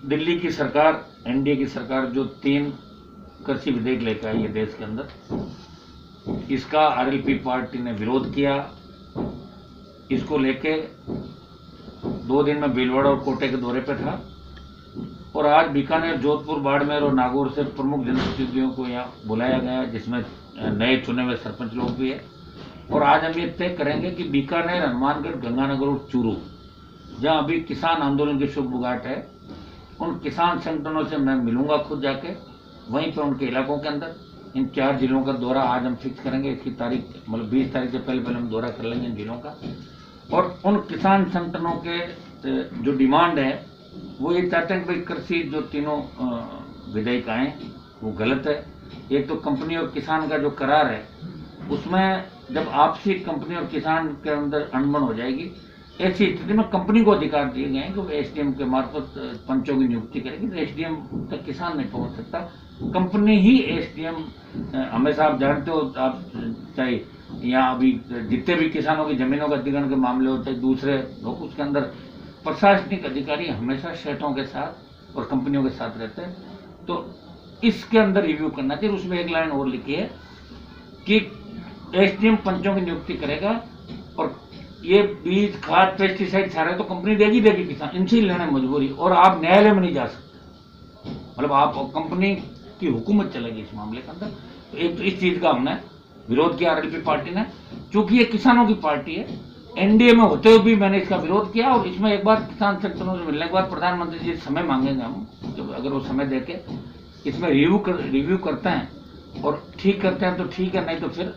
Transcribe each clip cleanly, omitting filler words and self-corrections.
दिल्ली की सरकार, एनडीए की सरकार जो 3 कृषि विधेयक लेकर आई है देश के अंदर, इसका आरएलपी पार्टी ने विरोध किया। इसको लेके 2 दिन में भीलवाड़ा और कोटे के दौरे पे था और आज बीकानेर, जोधपुर, बाड़मेर और नागौर से प्रमुख जनप्रतिनिधियों को यहाँ बुलाया गया, जिसमें नए चुने हुए सरपंच लोग भी है। और आज हम ये तय करेंगे कि बीकानेर, हनुमानगढ़, गंगानगर और चूरू, जहाँ अभी किसान आंदोलन की शुभबुगाहट है, उन किसान संगठनों से मैं मिलूंगा खुद जाके, वहीं पर उनके इलाकों के अंदर इन 4 जिलों का दौरा आज हम फिक्स करेंगे। इसकी तारीख मतलब 20 तारीख से पहले हम दौरा कर लेंगे इन जिलों का। और उन किसान संगठनों के जो डिमांड है वो ये चाहते हैं कि भाई कृषि जो तीनों विधेयक आए वो गलत है। एक तो कंपनी और किसान का जो करार है, उसमें जब आपसी कंपनी और किसान के अंदर अनबन हो जाएगी, ऐसी स्थिति में कंपनी को अधिकार दिए गए हैं कि वो एसडीएम के मार्फत पंचों की नियुक्ति करेगी। तो एसडीएम तक किसान नहीं पहुंच सकता, कंपनी ही एसडीएम। हमेशा आप जानते हो, आप चाहे यहाँ अभी जितने भी किसानों की जमीनों का अधिग्रहण के मामले होते हैं, दूसरे लोग, उसके अंदर प्रशासनिक अधिकारी हमेशा सेठों के साथ और कंपनियों के साथ रहते हैं। तो इसके अंदर रिव्यू करना चाहिए। उसमें एक लाइन और लिखी है कि एसडीएम पंचों की नियुक्ति करेगा और ये बीज, खाद, पेस्टिसाइड सारे तो कंपनी देगी किसान, इनसे ही लेना मजबूरी। और आप न्यायालय में नहीं जा सकते, मतलब आप कंपनी की हुकूमत चलेगी इस मामले के अंदर। तो एक तो इस चीज का हमने विरोध किया आरएलपी पार्टी ने, क्योंकि ये किसानों की पार्टी है। एनडीए में होते हुए भी मैंने इसका विरोध किया और इसमें एक बार किसान संगठनों से मिलने के बाद प्रधानमंत्री जी समय मांगेंगे हम, जब अगर वो समय देके इसमें रिव्यू करते हैं और ठीक करते हैं तो ठीक है, नहीं तो फिर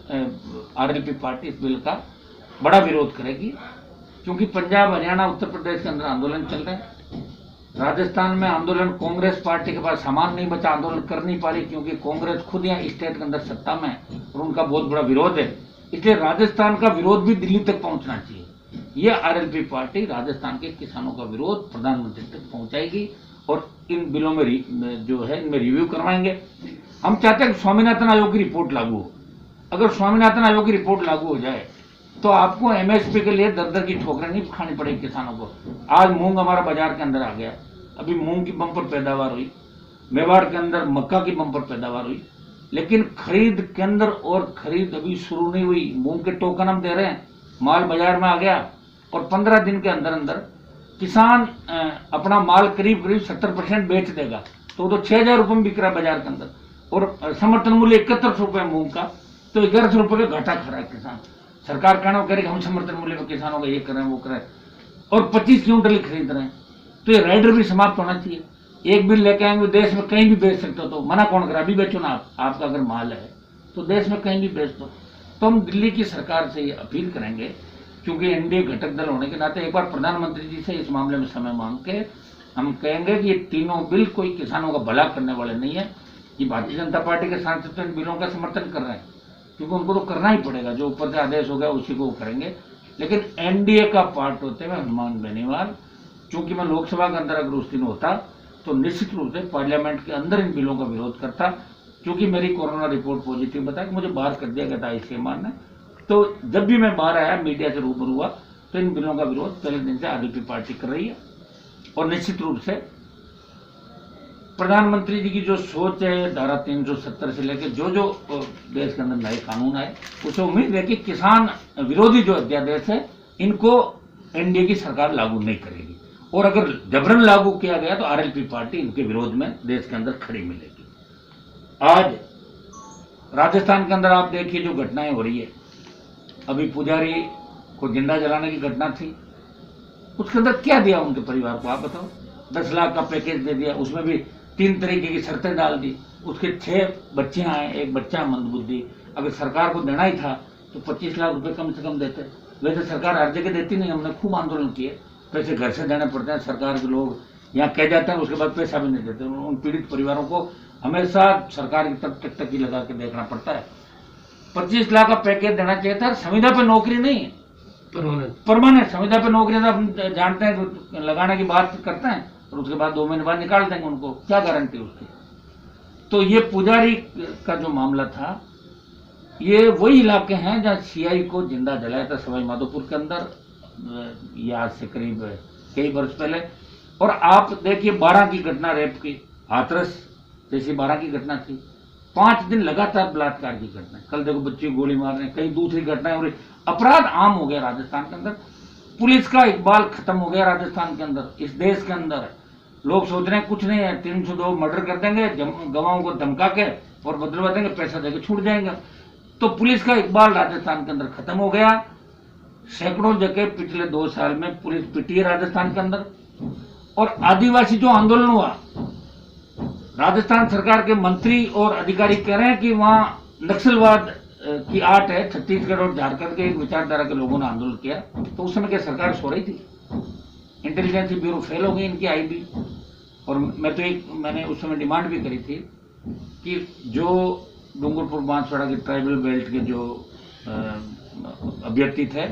आरएलपी पार्टी इस बिल का बड़ा विरोध करेगी। क्योंकि पंजाब, हरियाणा, उत्तर प्रदेश के अंदर आंदोलन चल रहे हैं। राजस्थान में आंदोलन, कांग्रेस पार्टी के पास सामान नहीं बचा, आंदोलन कर नहीं पा रही क्योंकि कांग्रेस खुद यहाँ स्टेट के अंदर सत्ता में है और उनका बहुत बड़ा विरोध है। इसलिए राजस्थान का विरोध भी दिल्ली तक पहुंचना चाहिए। ये आरएलपी पार्टी राजस्थान के किसानों का विरोध प्रधानमंत्री तक पहुंचाएगी और इन बिलों में जो है इनमें रिव्यू करवाएंगे। हम चाहते हैं कि स्वामीनाथन आयोग की रिपोर्ट लागू हो। अगर स्वामीनाथन आयोग की रिपोर्ट लागू हो जाए तो आपको एमएसपी के लिए दर की ठोकरें नहीं खानी पड़ेगी किसानों को। आज मूंग हमारा बाजार के अंदर आ गया, अभी मूंग की बम्पर पैदावार हुई, मेवाड़ के अंदर मक्का की बम्पर पैदावार हुई, लेकिन खरीद केंद्र और खरीद अभी शुरू नहीं हुई। मूंग के टोकन हम दे रहे हैं, माल बाजार में आ गया और 15 दिन के अंदर अंदर किसान अपना माल करीब 70% बेच देगा। तो 6,000 रुपये में बिक रहा है बाजार के अंदर और समर्थन मूल्य 71 रुपये मूंग का, तो 1100 रुपये का घाटा खा रहा है किसान। सरकार कहना कह रही हम समर्थन मूल्य में किसानों का ये करें वो करें और 25 क्विंटल खरीद रहे हैं। तो ये राइडर भी समाप्त होना चाहिए। एक बिल लेके आएंगे देश में कहीं भी बेच सकते हो, तो मना कौन करा? अभी बेचो ना, आपका अगर माल है तो देश में कहीं भी बेच दो। तो हम दिल्ली की सरकार से ये अपील करेंगे, क्योंकि एनडीए घटक दल होने के नाते एक बार प्रधानमंत्री जी से इस मामले में समय मांग के हम कहेंगे कि ये तीनों बिल कोई किसानों का भला करने वाले नहीं है। ये भारतीय जनता पार्टी के सांसद तो इन बिलों का समर्थन कर रहे हैं क्योंकि उनको तो करना ही पड़ेगा, जो ऊपर से आदेश हो गया उसी को करेंगे। लेकिन एनडीए का पार्ट होते हुए हनुमान बेनीवाल, चूंकि मैं लोकसभा के अंदर अगर उस दिन होता तो निश्चित रूप से पार्लियामेंट के अंदर इन बिलों का विरोध करता, क्योंकि मेरी कोरोना रिपोर्ट पॉजिटिव बता कि मुझे बाहर कर दिया गया था आईसीएमआर ने। तो जब भी मैं बाहर आया, मीडिया से रूबरू हुआ, तो इन बिलों का विरोध पहले दिन से आरएलपी पार्टी कर रही है। और निश्चित रूप से प्रधानमंत्री जी की जो सोच है, धारा 370 से लेकर जो देश के अंदर नए कानून आए, उसे उम्मीद है कि किसान विरोधी जो अध्यादेश है इनको एनडीए की सरकार लागू नहीं करेगी। और अगर जबरन लागू किया गया तो आरएलपी पार्टी इनके विरोध में देश के अंदर खड़ी मिलेगी। आज राजस्थान के अंदर आप देखिए जो घटनाएं हो रही है, अभी पुजारी को जिंदा जलाने की घटना थी, उसके अंदर क्या दिया उनके परिवार को, आप बताओ? 10 लाख का पैकेज दे दिया, उसमें भी 3 तरीके की शर्तें डाल दी। उसके 6 बच्चियां हैं, एक बच्चा मंदबुद्धि। अगर सरकार को देना ही था तो 25 लाख रुपए कम से कम देते। वैसे सरकार हर जगह देती नहीं, हमने खूब आंदोलन किए, पैसे घर से देने पड़ते हैं। सरकार के लोग यहाँ कह जाते हैं, उसके बाद पैसा भी नहीं देते। उन पीड़ित परिवारों को हमेशा सरकार की तरफ टकटकी लगा के देखना पड़ता है। 25 लाख का पैकेज देना चाहिए था। संविदा पे नौकरी नहीं है, परमानेंट संविदा पे नौकरी हम जानते हैं, तो लगाने की बात करते हैं और उसके बाद 2 महीने बाद निकाल देंगे उनको, क्या गारंटी उसकी? तो ये पुजारी का जो मामला था, ये वही इलाके हैं जहाँ सीआई को जिंदा जलाया था सवाई माधोपुर के अंदर, ये आज से करीब कई वर्ष पहले। और आप देखिए 12 की घटना रेप की, हाथरस जैसी 12 की घटना थी, 5 दिन लगातार बलात्कार की घटना, कल देखो बच्चे को गोली मार रहे हैं, कई दूसरी घटनाएं हो रही, अपराध आम हो गया राजस्थान के अंदर। पुलिस का इकबाल खत्म हो गया राजस्थान के अंदर, इस देश के अंदर। लोग सोच रहे हैं कुछ नहीं है, 302 मर्डर कर देंगे, गवाहों को धमका के और बदलवा देंगे, पैसा देके छूट जाएंगे। तो पुलिस का इकबाल राजस्थान के अंदर खत्म हो गया। सैकड़ों जगह पिछले 2 साल में पुलिस पिटी है राजस्थान के अंदर। और आदिवासी जो आंदोलन हुआ, राजस्थान सरकार के मंत्री और अधिकारी कह रहे हैं कि वहां नक्सलवाद की आट है। छत्तीसगढ़ और झारखंड के एक विचारधारा के लोगों ने आंदोलन किया, तो उस समय क्या सरकार सो रही थी? इंटेलिजेंस ब्यूरो फेल हो गई इनकी, आईबी। और मैंने उस समय डिमांड भी करी थी कि जो डूंगरपुर बांसवाड़ा के ट्राइबल बेल्ट के जो अभ्यर्थी थे,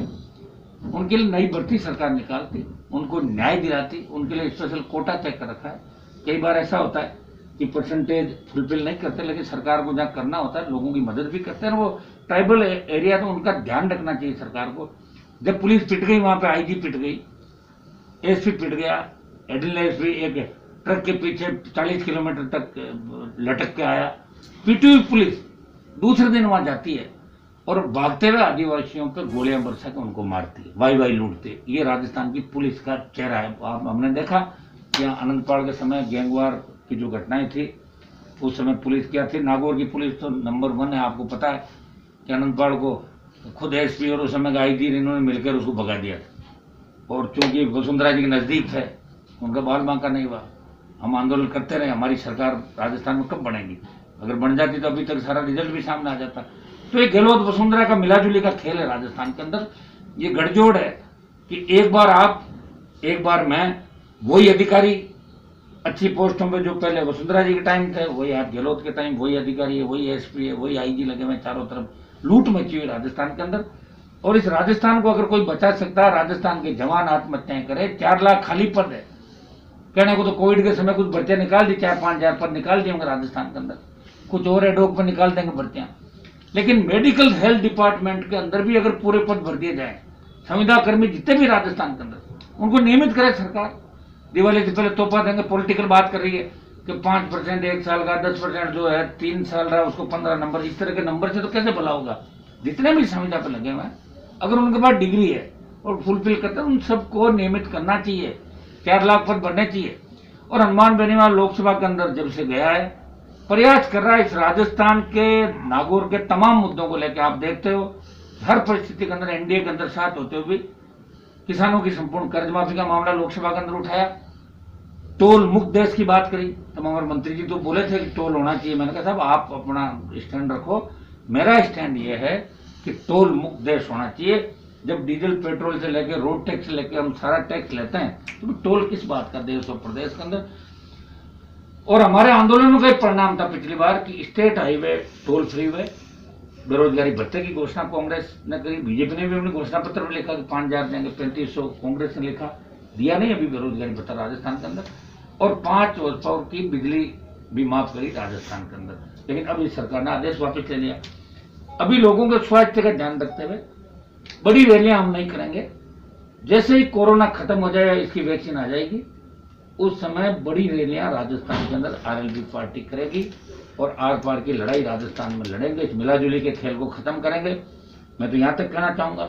उनके लिए नई भर्ती सरकार निकालती, उनको न्याय दिलाती, उनके लिए स्पेशल कोटा तय कर रखा है। कई बार ऐसा होता है कि परसेंटेज फुलफिल नहीं करते, लेकिन सरकार को जहाँ करना होता है लोगों की मदद भी करते हैं। वो ट्राइबल एरिया, तो उनका ध्यान रखना चाहिए सरकार को। जब पुलिस पिट गई, वहां पे आईजी पिट गई, एसपी पिट गया, एडिशनल एसपी एक ट्रक के पीछे 40 किलोमीटर तक लटक के आया, पीटी हुई पुलिस दूसरे दिन वहां जाती है और भागते हुए आदिवासियों पे गोलियां बरसा के उनको मारती है, वाई लूटते। ये राजस्थान की पुलिस का चेहरा है। हमने देखा कि अनंतपाल के समय गैंगवार की जो घटनाएं थी, उस समय पुलिस क्या थी। नागौर की पुलिस तो नंबर 1 है। आपको पता है कि अनंतपाल को खुद एसपी और उस समय का आईजी इन्होंने मिलकर उसको भगा दिया था। और चूंकि वसुंधरा जी के नजदीक थे, उनका बाल बांका नहीं हुआ। हम आंदोलन करते रहे, हमारी सरकार राजस्थान में कब बनेगी? अगर बन जाती तो अभी तक सारा रिजल्ट भी सामने आ जाता। तो ये गहलोत वसुंधरा का मिलाजुली का खेल है राजस्थान के अंदर। ये गठजोड़ है कि एक बार आप, एक बार मैं, वही अधिकारी अच्छी पोस्टों पे जो पहले वसुंधरा जी के टाइम थे, वही आज गहलोत के टाइम वही अधिकारी है, वही एसपी है, वही आईजी लगे हुए, चारों तरफ लूट मची हुई राजस्थान के अंदर। और इस राजस्थान को अगर कोई बचा सकता है, राजस्थान के जवान आत्महत्याएं करे। 4 लाख खाली पद है, कहने को तो कोविड के समय कुछ भर्तियां निकाल दी, 4-5 हजार पद निकाल दिए होंगे राजस्थान के अंदर, कुछ और एडोक पर निकाल देंगे भर्तियां। लेकिन मेडिकल हेल्थ डिपार्टमेंट के अंदर भी अगर पूरे पद भर दिए जाए, संविदा कर्मी जितने भी राजस्थान के अंदर, उनको नियमित करे सरकार। दिवाली से पहले तोहफा देंगे, पॉलिटिकल बात कर रही है कि 5% 1 साल का, 10% जो है 3 साल रहा उसको 15 नंबर, इस तरह के नंबर से तो कैसे भला होगा? जितने भी संविदा पे लगे हुए हैं, अगर उनके पास डिग्री है और फुलफिल करते हैं, उन सबको नियमित करना चाहिए। 4 लाख पद भरने चाहिए। और हनुमान बेनीवाल लोकसभा के अंदर जब से गया है, प्रयास कर रहा है इस राजस्थान के नागौर के तमाम मुद्दों को लेकर। आप देखते हो हर परिस्थिति के अंदर एनडीए के अंदर साथ होते हुए किसानों की संपूर्ण कर्ज माफी का मामला लोकसभा के अंदर उठाया, टोल मुक्त देश की बात करी। तब हमारे मंत्री जी तो बोले थे कि टोल होना चाहिए। मैंने कहा साहब आप अपना स्टैंड रखो, मेरा स्टैंड ये है कि टोल मुक्त देश होना चाहिए। जब डीजल पेट्रोल से लेकर रोड टैक्स से लेकर हम सारा टैक्स लेते हैं, तो टोल किस बात का देश और प्रदेश के अंदर? और हमारे आंदोलनों का एक परिणाम था पिछली बार कि स्टेट हाईवे टोल फ्री हुए। बेरोजगारी भत्ते की घोषणा कांग्रेस ने करी, बीजेपी ने भी अपने घोषणा पत्र में लिखा कि 5000 देंगे, 3500 कांग्रेस ने लिखा, दिया नहीं अभी बेरोजगारी भत्ता राजस्थान के अंदर। और 5 horse पावर की बिजली भी माफ करी राजस्थान के अंदर। लेकिन अब इस सरकार ने आदेश वापस ले लिया। अभी लोगों के स्वास्थ्य का ध्यान रखते हुए बड़ी रैलियां हम नहीं करेंगे। जैसे ही कोरोना खत्म हो जाए, इसकी वैक्सीन आ जाएगी, उस समय बड़ी रैलियां राजस्थान के अंदर आरएलपी पार्टी करेगी और आर पार की लड़ाई राजस्थान में लड़ेंगे। इस मिलाजुली के खेल को खत्म करेंगे। मैं तो यहां तक कहना चाहूंगा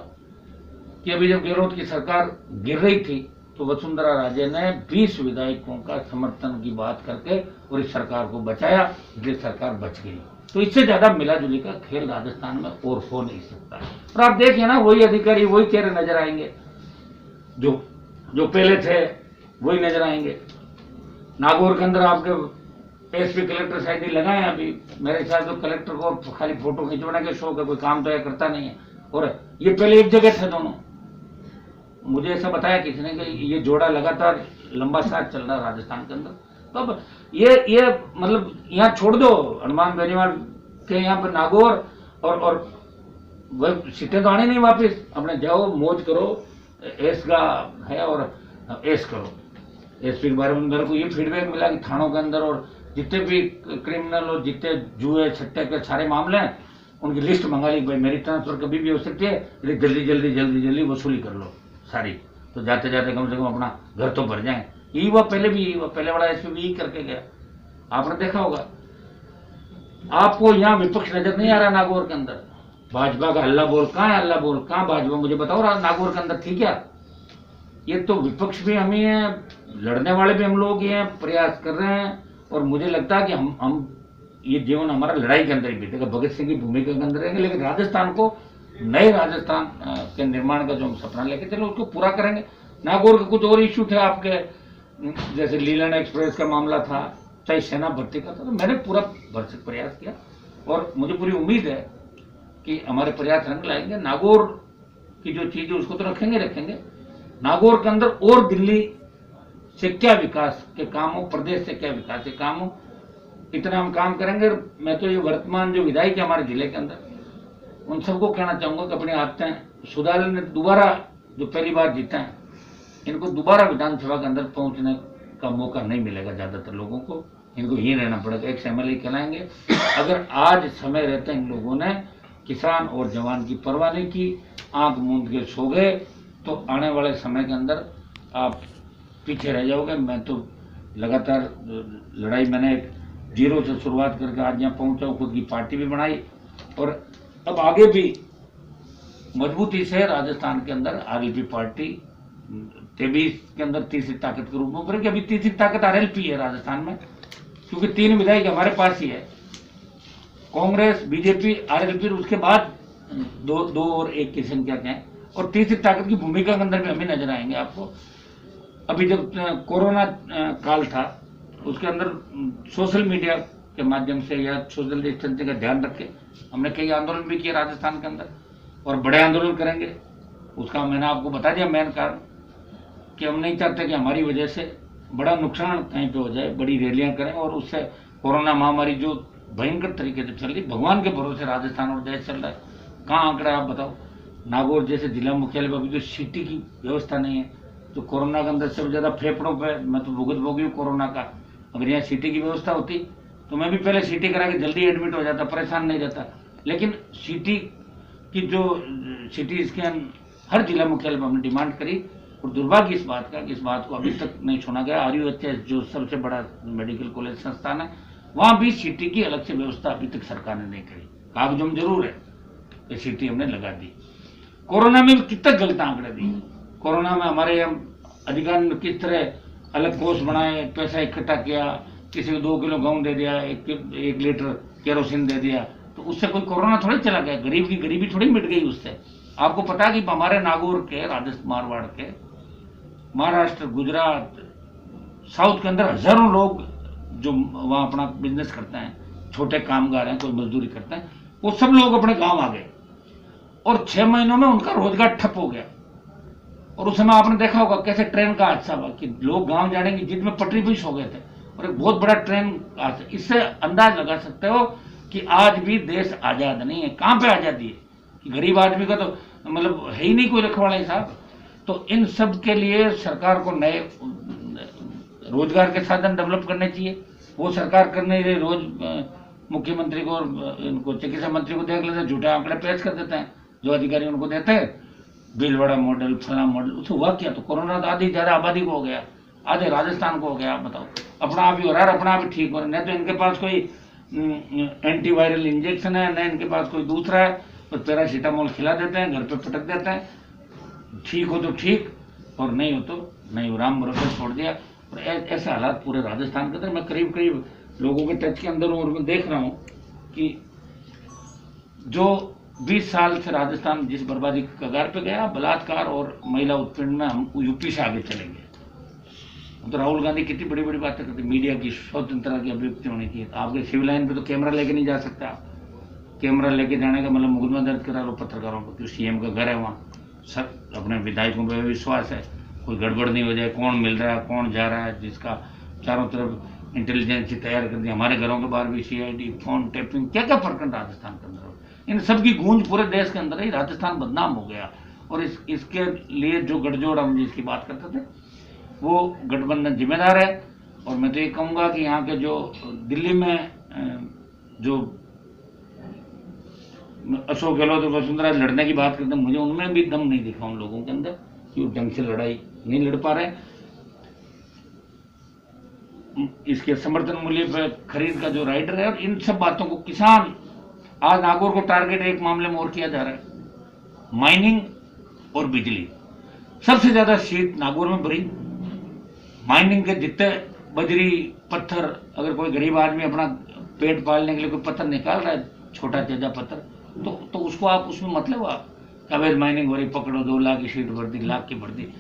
कि अभी जब गहलोत की सरकार गिर रही थी, तो वसुंधरा राजे ने 20 विधायकों का समर्थन की बात करके और इस सरकार को बचाया, इसलिए सरकार बच गई। तो इससे ज्यादा मिलाजुली का खेल राजस्थान में और हो नहीं सकता। और आप देखिए ना, वही अधिकारी, वही चेहरे नजर आएंगे, जो पहले थे वही नजर आएंगे। नागौर के अंदर आपके एसपी कलेक्टर शायद ही लगाए अभी। मेरे ख्याल तो कलेक्टर को खाली फोटो खिंचवाने के शौक है, कोई काम तो यह करता नहीं है। और ये पहले एक जगह थे दोनों। मुझे ऐसा बताया किसी ने कि ये जोड़ा लगातार लंबा साथ चल रहा राजस्थान के अंदर। तो अब ये मतलब यहाँ छोड़ दो हनुमान बेनीवाल के यहाँ पर नागौर, और वह सीटें तो आने नहीं वापिस। अपने जाओ, मौज करो, ऐश का है और ऐश करो। एसपी के बारे में मेरे को ये फीडबैक मिला कि थानों के अंदर और जितने भी क्रिमिनल और जितने जुए छट्टे के सारे मामले हैं, उनकी लिस्ट मंगा ली। भाई मेरी ट्रांसफर कभी भी हो सकती है, जल्दी जल्दी वसूली कर लो सारी, तो जाते जाते कम से कम अपना घर तो भर जाए। यही हुआ, पहले भी यही हुआ, पहले बड़ा एसपी भी यही करके गया, आपने देखा होगा। आपको यहाँ विपक्ष नजर नहीं आ रहा नागौर के अंदर? भाजपा का हल्ला बोल कहाँ है? हल्ला बोल कहाँ भाजपा? मुझे बताओ नागौर के अंदर थी क्या? ये तो विपक्ष भी हम ही हैं, लड़ने वाले भी हम लोग ही हैं, प्रयास कर रहे हैं। और मुझे लगता है कि हम ये जीवन हमारा लड़ाई के अंदर ही बीतेगा, भगत सिंह की भूमिका के अंदर रहेंगे, लेकिन राजस्थान को, नए राजस्थान के निर्माण का जो हम सपना लेके चलो उसको पूरा करेंगे। नागौर के कुछ और इश्यू थे आपके, जैसे लीलन एक्सप्रेस का मामला था, चाहे सेना भर्ती का था, तो मैंने पूरा भरसक प्रयास किया और मुझे पूरी उम्मीद है कि हमारे प्रयास रंग लाएंगे। नागौर की जो चीज है उसको तो रखेंगे। नागौर के अंदर और दिल्ली से क्या विकास के काम हो, प्रदेश से क्या विकास के काम हो, इतना हम काम करेंगे। मैं तो ये वर्तमान जो विधायक है हमारे जिले के अंदर, उन सबको कहना चाहूंगा कि अपनी आदतें सुधार लें। दोबारा जो पहली बार जीते हैं, इनको दोबारा विधानसभा के अंदर पहुंचने का मौका नहीं मिलेगा। ज्यादातर लोगों को इनको यहीं रहना पड़ेगा, एक एमएलए कहलाएंगे। अगर आज समय रहते इन लोगों ने किसान और जवान की परवाह नहीं की, आंख मूंद के सो गए, तो आने वाले समय के अंदर आप पीछे रह जाओगे। मैं तो लगातार लड़ाई, मैंने जीरो से शुरुआत करके आज यहाँ पहुंचा हूँ, खुद की पार्टी भी बनाई और अब आगे भी मजबूती से राजस्थान के अंदर आरएलपी पार्टी 23 के अंदर तीसरी ताकत के रूप में उभरेगी। अभी तीसरी ताकत आरएलपी है राजस्थान में, क्योंकि 3 विधायक हमारे पास ही है, कांग्रेस, बीजेपी, आरएलपी, उसके बाद दो और एक किसान क्या कहें, और तीसरी ताकत की भूमिका के अंदर भी हमें नजर आएंगे आपको। अभी जब कोरोना काल था, उसके अंदर सोशल मीडिया के माध्यम से या सोशल डिस्टेंसिंग का ध्यान रख के हमने कई आंदोलन भी किए राजस्थान के अंदर, और बड़े आंदोलन करेंगे। उसका मैंने आपको बता दिया मेन कारण, कि हम नहीं चाहते कि हमारी वजह से बड़ा नुकसान कहीं पे हो जाए। बड़ी रैलियां करें और उससे कोरोना महामारी जो भयंकर तरीके से चल रही, भगवान के भरोसे राजस्थान और देश चल रहा है, कहाँ आंकड़ा आप बताओ। नागौर जैसे जिला मुख्यालय पर अभी जो सिटी की व्यवस्था नहीं है, तो कोरोना के अंदर सबसे ज्यादा फेफड़ों पे मैं तो भोगी हूँ कोरोना का। अगर यहाँ सिटी की व्यवस्था होती तो मैं भी पहले सिटी करा के जल्दी एडमिट हो जाता, परेशान नहीं रहता। लेकिन सिटी की जो सिटी स्कैन हर जिला मुख्यालय पर हमने डिमांड करी, और दुर्भाग्य इस बात का कि इस बात को अभी तक नहीं सुना गया। RUHS जो सबसे बड़ा मेडिकल कॉलेज संस्थान है, वहां भी सिटी की अलग से व्यवस्था अभी तक सरकार ने नहीं करी। कागजम जरूर है कि सिटी हमने लगा दी। कोरोना में भी कितना गलत आंकड़े दी। कोरोना में हमारे अधिकारी ने किस तरह अलग कोष बनाए, पैसा इकट्ठा किया, किसी को 2 किलो गेहूं दे दिया, 1 लीटर केरोसिन दे दिया, तो उससे कोई कोरोना थोड़ी चला गया। गरीब की गरीबी थोड़ी मिट गई उससे। आपको पता है कि हमारे नागौर के, राजस्थान, मारवाड़ के, महाराष्ट्र, गुजरात, साउथ के अंदर हजारों लोग जो वहां अपना बिजनेस करते हैं, छोटे कामगार हैं, कोई मजदूरी करते हैं, वो सब लोग अपने गांव आ गए और 6 महीनों में उनका रोजगार ठप हो गया। और उस समय आपने देखा होगा कैसे ट्रेन का हादसा हुआ कि लोग गांव जाने की जिद में पटरी पे सो गए थे, और एक बहुत बड़ा ट्रेन हादसा। इससे अंदाज लगा सकते हो कि आज भी देश आजाद नहीं है। कहां पे आजादी है कि गरीब आदमी का तो मतलब है ही नहीं कोई रखवाला हिसाब। तो इन सब के लिए सरकार को नए रोजगार के साधन डेवलप करने चाहिए। वो सरकार करने के लिए रोज मुख्यमंत्री को और इनको चिकित्सा मंत्री को देख लेते, झूठे आंकड़े पेश कर देते हैं जो अधिकारी उनको देते हैं, भीलवाड़ा मॉडल, फला मॉडल। उससे हुआ क्या? तो कोरोना तो आधी ज्यादा आबादी को हो गया, आधे राजस्थान को हो गया। आप बताओ, अपना आप ही हो रहा है, अपना आप ही ठीक हो रहा है। नहीं तो इनके पास कोई एंटीवायरल इंजेक्शन है, न इनके पास कोई दूसरा है, तो पैरासीटामोल खिला देते हैं, घर पे पटक देते हैं, ठीक हो तो ठीक और नहीं हो तो नहीं हो, राम भरोसे छोड़ दिया। और ऐसे हालात पूरे राजस्थान के अंदर। मैं करीब करीब लोगों के टच के अंदर हूँ और मैं देख रहा हूँ कि जो 20 साल से राजस्थान जिस बर्बादी के कगार पे गया, बलात्कार और महिला उत्पीड़न में हम यूपी से आगे चलेंगे। तो राहुल गांधी कितनी बड़ी बड़ी बातें करते, मीडिया की स्वतंत्रता की अभिव्यक्ति होनी चाहिए। आपके सिविल लाइन पे तो कैमरा लेके नहीं जा सकते आप। कैमरा लेके जाने का मतलब मुकदमा दर्ज करा लो पत्रकारों को, क्योंकि CM का घर है वहाँ। सब अपने विधायकों पर विश्वास है, कोई गड़बड़ नहीं हो जाए, कौन मिल रहा है, कौन जा रहा है, जिसका चारों तरफ इंटेलिजेंस तैयार कर दी। हमारे घरों के बाहर भी CID, फोन टैपिंग, क्या क्या प्रकरण राजस्थान के अंदर। इन सब की गूंज पूरे देश के अंदर ही राजस्थान बदनाम हो गया। और इसके लिए जो गठजोड़ हम जिसकी बात करते थे, वो गठबंधन जिम्मेदार है। और मैं तो ये कहूँगा कि यहाँ के जो दिल्ली में जो अशोक गहलोत और वसुंधरा लड़ने की बात करते हैं, मुझे उनमें भी दम नहीं दिखा उन लोगों के अंदर कि वो ढंग से लड़ाई नहीं लड़ पा रहे। इसके समर्थन मूल्य पर खरीद का जो राइडर है, और इन सब बातों को किसान आज नागौर को टारगेट एक मामले में और किया जा रहा है, माइनिंग और बिजली। सबसे ज्यादा शीत नागौर में भरी माइनिंग के जितने बजरी पत्थर, अगर कोई गरीब आदमी अपना पेट पालने के लिए कोई पत्थर निकाल रहा है, छोटा तेजा पत्थर, तो उसको आप उसमें मतलब आप अवैध माइनिंग हो रही, पकड़ो, 2 लाख की शीट भर दी, लाख की भर दी।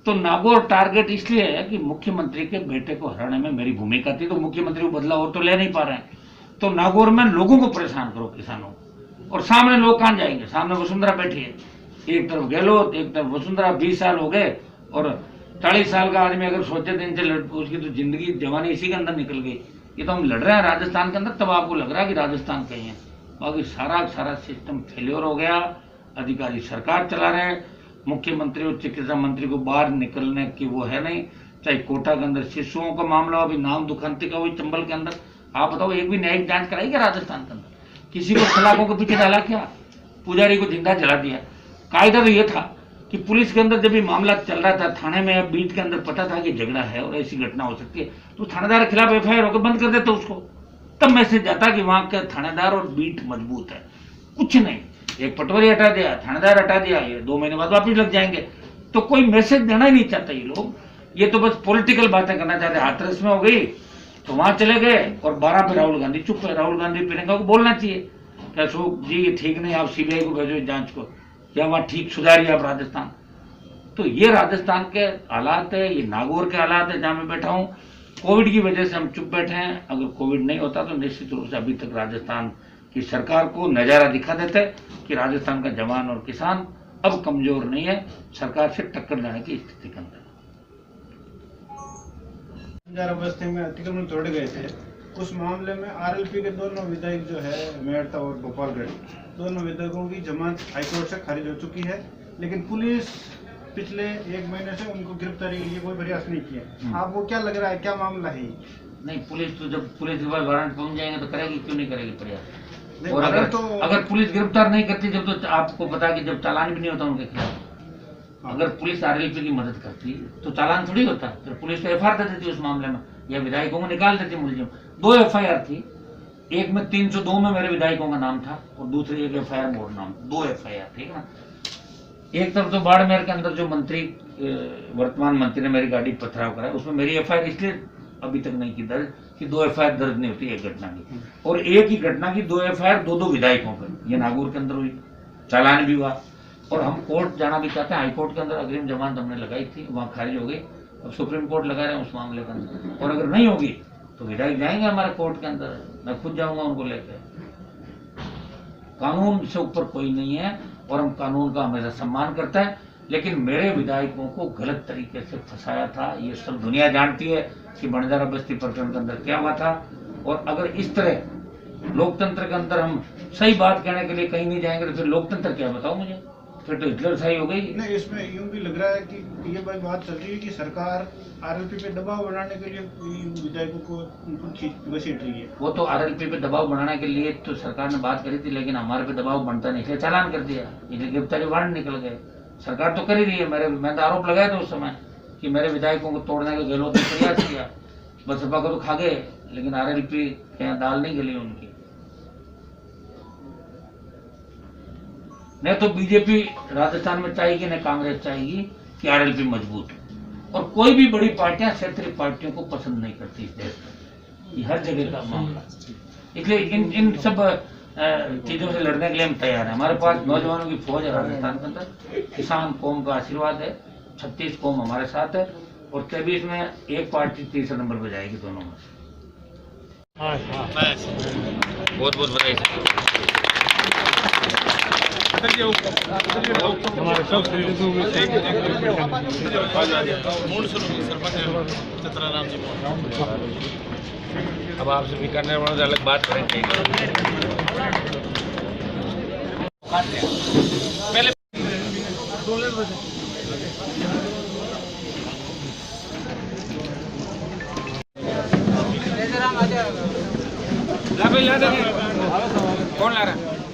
तो नागौर टारगेट इसलिए है कि मुख्यमंत्री के बेटे को हराने में मेरी भूमिका थी, तो मुख्यमंत्री को बदला और तो ले नहीं पा रहे हैं, तो नागौर में लोगों को परेशान करो, किसानों को। और सामने लोग कहां जाएंगे, सामने वसुंधरा बैठी है, एक तरफ गहलोत, एक तरफ वसुंधरा। 20 साल हो गए, और 40 साल का आदमी अगर सोचे दिन से उसकी तो जिंदगी जवानी इसी के अंदर निकल गई। ये तो हम लड़ रहे हैं राजस्थान के अंदर, तब आपको लग रहा है कि राजस्थान कहीं है। बाकी सारा सिस्टम फेल्योर हो गया, अधिकारी सरकार चला रहे हैं, मुख्यमंत्री और चिकित्सा मंत्री को बाहर निकलने की वो है नहीं। चाहे कोटा के अंदर शिशुओं का मामला, अभी नाम दुखंती का हुई चंबल के अंदर, आप बताओ एक भी न्यायिक जांच कराई क्या राजस्थान के अंदर? किसी को सलाखों के पीछे डाला क्या? पुजारी को जिंदा जला दिया। कायदा तो ये था कि पुलिस के अंदर जब ये मामला चल रहा था, थाने में बीट के अंदर पता था कि झगड़ा है और ऐसी घटना हो सकती है, तो थानेदार के खिलाफ FIR होकर बंद कर देते उसको। तब मैसेज जाता कि वहां के थानेदार और बीट मजबूत है। कुछ नहीं, एक पटवारी हटा दिया, थानेदार हटा दिया, ये 2 महीने बाद वापिस लग जाएंगे। तो कोई मैसेज देना ही नहीं चाहता ये लोग, ये तो बस पॉलिटिकल बातें करना चाहते। हाथरस में हो गई तो वहां चले गए, और 12 पे राहुल गांधी चुप है। राहुल गांधी प्रियंका को बोलना चाहिए कि अशोक जी ये ठीक नहीं, आप CBI को भेजो इस जांच को, या वहां ठीक सुधारिए आप राजस्थान। तो ये राजस्थान के हालात है, ये नागौर के हालात है जहां मैं बैठा हूं। कोविड की वजह से हम चुप बैठे हैं, अगर कोविड नहीं होता तो निश्चित रूप से अभी तक राजस्थान की सरकार को नजारा दिखा देते कि राजस्थान का जवान और किसान अब कमजोर नहीं है, सरकार से टक्कर लेने की स्थिति के अंदर। बस्ती में अतिक्रमण तोड़े गए थे, उस मामले में RLP के दोनों विधायक जो है मेड़ता और गोपालगढ़, दोनों विधायकों की जमानत हाईकोर्ट से खारिज हो चुकी है, लेकिन पुलिस पिछले 1 महीने से उनको गिरफ्तारी के लिए कोई प्रयास नहीं किया। आपको क्या लग रहा है, क्या मामला है? नहीं, पुलिस तो जब पुलिस के पास वारंट पहुंच जाएंगे तो करेगी, क्यों नहीं करेगी प्रयास? और अगर पुलिस गिरफ्तार नहीं करती जब, तो आपको पता है कि जब चालान भी नहीं होता उनके खिलाफ, अगर पुलिस RLP की मदद करती तो चालान थोड़ी होता, फिर पुलिस तो FIR दे देती उस मामले में, या विधायकों को निकाल देती मुलजिम। 2 FIR थी, एक में 302 में मेरे विधायकों का नाम था, और दूसरी एक FIR मोड़ नाम, 2 FIR, ठीक ना। एक तरफ तो बाड़मेर के अंदर जो मंत्री, वर्तमान मंत्री ने मेरी गाड़ी पथराव कराया, उसमें मेरी FIR इसलिए अभी तक नहीं की दर्ज कि 2 FIR दर्ज नहीं होती एक घटना की, और एक ही घटना की 2 FIR 2 विधायकों पर, ये नागौर के अंदर हुई, चालान भी हुआ। और हम कोर्ट जाना भी चाहते हैं, हाईकोर्ट के अंदर अग्रिम जमानत हमने लगाई थी, वहां खारिज हो गई, अब सुप्रीम कोर्ट लगा रहे हैं उस मामले के अंदर, और अगर नहीं होगी तो विधायक जाएंगे हमारे कोर्ट के अंदर, मैं खुद जाऊंगा उनको लेकर। कानून से ऊपर कोई नहीं है, और हम कानून का हमेशा सम्मान करते हैं, लेकिन मेरे विधायकों को गलत तरीके से फंसाया था, ये सब दुनिया जानती है कि बंजारा बस्ती प्रकरण के अंदर क्या हुआ था। और अगर इस तरह लोकतंत्र के अंदर हम सही बात कहने के लिए कहीं नहीं जाएंगे तो फिर लोकतंत्र क्या, बताओ मुझे, फिर तो हिटलर सही हो गई। नहीं, इसमें यूं भी लग रहा है कि ये बात चल रही है कि सरकार RLP पे दबाव बनाने के लिए विधायकों को घसीट रही है। वो तो RLP पे दबाव बनाने के लिए तो सरकार ने बात करी थी, लेकिन हमारे पे दबाव बनता नहीं, इसलिए चालान कर दिया, इसलिए गिरफ्तारी वारंट निकल गए। सरकार तो कर ही रही है, मैंने तो आरोप लगाया था उस समय कि मेरे विधायकों को तोड़ने का गहलोत ने प्रयास किया, बसपा को तो खा गए, लेकिन RLP के यहाँ दाल नहीं गली उनकी। नहीं तो बीजेपी राजस्थान में चाहेगी, न कांग्रेस चाहेगी कि RLP मजबूत हो, और कोई भी बड़ी पार्टियां क्षेत्रीय पार्टियों को पसंद नहीं करती इस देश में, ये हर जगह का मामला। इसलिए इन सब चीजों से लड़ने के लिए हम तैयार हैं। हमारे पास नौजवानों की फौज है राजस्थान के अंदर, किसान कौम का आशीर्वाद है, 36 कौम हमारे साथ है, और 23 में एक पार्टी 3 नंबर पर जाएगी दोनों में। बहुत बहुत बधाई। हमारे सब अब आपसे भी करने वालों से अलग बात करेंगे। पहले ला दे, कौन ला रहा है?